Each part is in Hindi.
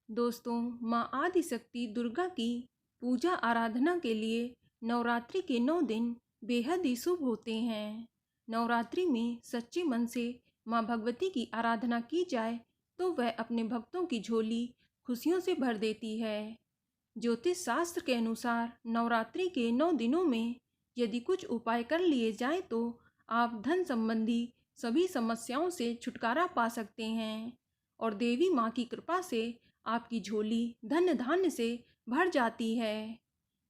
दोस्तों, माँ आदिशक्ति दुर्गा की पूजा आराधना के लिए नवरात्रि के 9 दिन बेहद ही शुभ होते हैं। नवरात्रि में सच्चे मन से माँ भगवती की आराधना की जाए तो वह अपने भक्तों की झोली खुशियों से भर देती है। ज्योतिष शास्त्र के अनुसार नवरात्रि के 9 दिनों में यदि कुछ उपाय कर लिए जाए तो आप धन संबंधी सभी समस्याओं से छुटकारा पा सकते हैं और देवी माँ की कृपा से आपकी झोली धन धान्य से भर जाती है।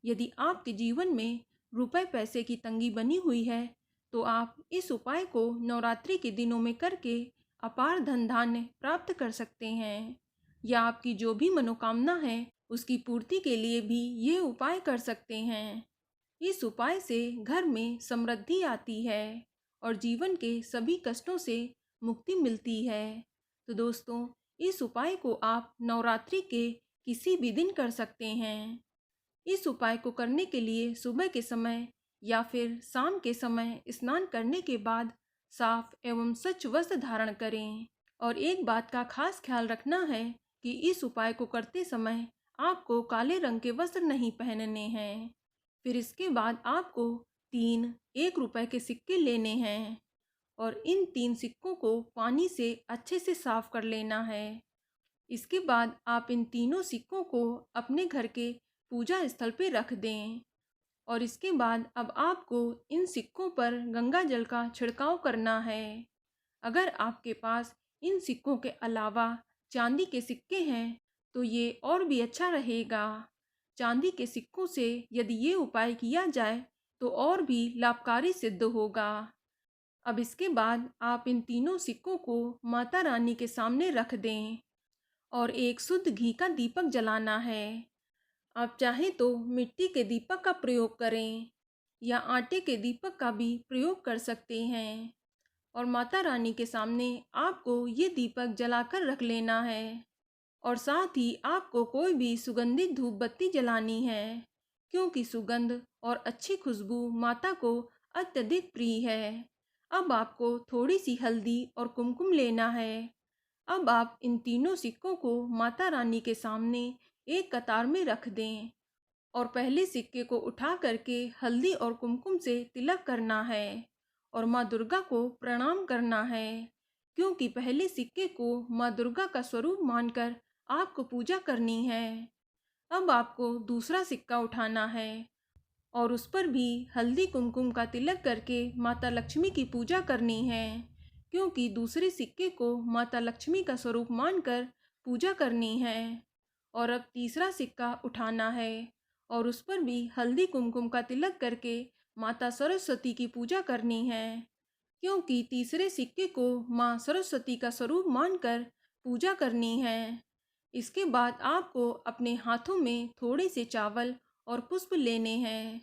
यदि आपके जीवन में रुपए पैसे की तंगी बनी हुई है तो आप इस उपाय को नवरात्रि के दिनों में करके अपार धन धान्य प्राप्त कर सकते हैं, या आपकी जो भी मनोकामना है उसकी पूर्ति के लिए भी ये उपाय कर सकते हैं। इस उपाय से घर में समृद्धि आती है और जीवन के सभी कष्टों से मुक्ति मिलती है। तो दोस्तों, इस उपाय को आप नवरात्रि के किसी भी दिन कर सकते हैं। इस उपाय को करने के लिए सुबह के समय या फिर शाम के समय स्नान करने के बाद साफ एवं स्वच्छ वस्त्र धारण करें। और एक बात का खास ख्याल रखना है कि इस उपाय को करते समय आपको काले रंग के वस्त्र नहीं पहनने हैं। फिर इसके बाद आपको 3 1 रुपए के सिक्के लेने हैं और इन 3 सिक्कों को पानी से अच्छे से साफ कर लेना है। इसके बाद आप इन तीनों सिक्कों को अपने घर के पूजा स्थल पे रख दें और इसके बाद अब आपको इन सिक्कों पर गंगा जल का छिड़काव करना है। अगर आपके पास इन सिक्कों के अलावा चांदी के सिक्के हैं तो ये और भी अच्छा रहेगा। चांदी के सिक्कों से यदि ये उपाय किया जाए तो और भी लाभकारी सिद्ध होगा। अब इसके बाद आप इन तीनों सिक्कों को माता रानी के सामने रख दें और एक शुद्ध घी का दीपक जलाना है। आप चाहें तो मिट्टी के दीपक का प्रयोग करें या आटे के दीपक का भी प्रयोग कर सकते हैं और माता रानी के सामने आपको ये दीपक जलाकर रख लेना है और साथ ही आपको कोई भी सुगंधित धूप बत्ती जलानी है, क्योंकि सुगंध और अच्छी खुशबू माता को अत्यधिक प्रिय है। अब आपको थोड़ी सी हल्दी और कुमकुम लेना है। अब आप इन तीनों सिक्कों को माता रानी के सामने एक कतार में रख दें और पहले सिक्के को उठा करके हल्दी और कुमकुम से तिलक करना है और माँ दुर्गा को प्रणाम करना है, क्योंकि पहले सिक्के को माँ दुर्गा का स्वरूप मानकर आपको पूजा करनी है। अब आपको दूसरा सिक्का उठाना है और उस पर भी हल्दी कुमकुम का तिलक करके माता लक्ष्मी की पूजा करनी है, क्योंकि दूसरे सिक्के को माता लक्ष्मी का स्वरूप मानकर पूजा करनी है। और अब तीसरा सिक्का उठाना है और उस पर भी हल्दी कुमकुम का तिलक करके माता सरस्वती की पूजा करनी है, क्योंकि तीसरे सिक्के को माँ सरस्वती का स्वरूप मानकर पूजा करनी है। इसके बाद आपको अपने हाथों में थोड़े से चावल और पुष्प लेने हैं।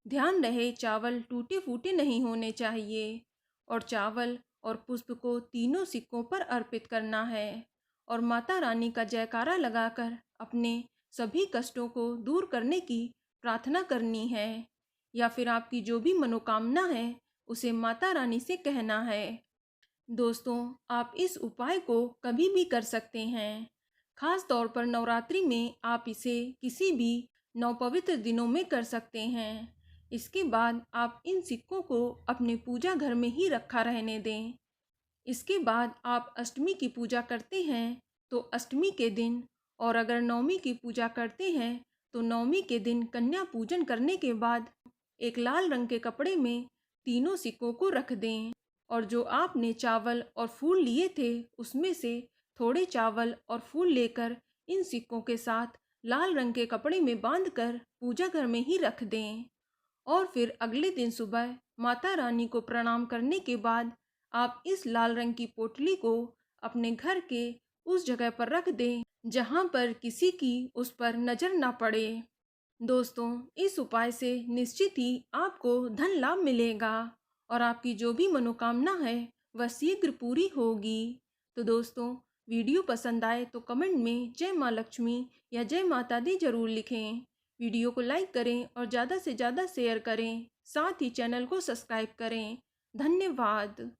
ध्यान रहे चावल टूटे फूटे नहीं होने चाहिए और चावल और पुष्प को तीनों सिक्कों पर अर्पित करना है और माता रानी का जयकारा लगाकर अपने सभी कष्टों को दूर करने की प्रार्थना करनी है, या फिर आपकी जो भी मनोकामना है उसे माता रानी से कहना है। दोस्तों, आप इस उपाय को कभी भी कर सकते हैं। खास तौर पर नवरात्रि में आप इसे किसी भी 9 पवित्र दिनों में कर सकते हैं। इसके बाद आप इन सिक्कों को अपने पूजा घर में ही रखा रहने दें। इसके बाद आप अष्टमी की पूजा करते हैं तो अष्टमी के दिन, और अगर नवमी की पूजा करते हैं तो नवमी के दिन कन्या पूजन करने के बाद एक लाल रंग के कपड़े में तीनों सिक्कों को रख दें और जो आपने चावल और फूल लिए थे उसमें से थोड़े चावल और फूल लेकर इन सिक्कों के साथ लाल रंग के कपड़े में बांधकर पूजा घर में ही रख दें। और फिर अगले दिन सुबह माता रानी को प्रणाम करने के बाद आप इस लाल रंग की पोटली को अपने घर के उस जगह पर रख दें जहां पर किसी की उस पर नजर ना पड़े। दोस्तों, इस उपाय से निश्चित ही आपको धन लाभ मिलेगा और आपकी जो भी मनोकामना है वह शीघ्र पूरी होगी। तो दोस्तों, वीडियो पसंद आए तो कमेंट में जय माँ लक्ष्मी या जय माता दी जरूर लिखें। वीडियो को लाइक करें और ज़्यादा से ज़्यादा शेयर करें, साथ ही चैनल को सब्सक्राइब करें। धन्यवाद।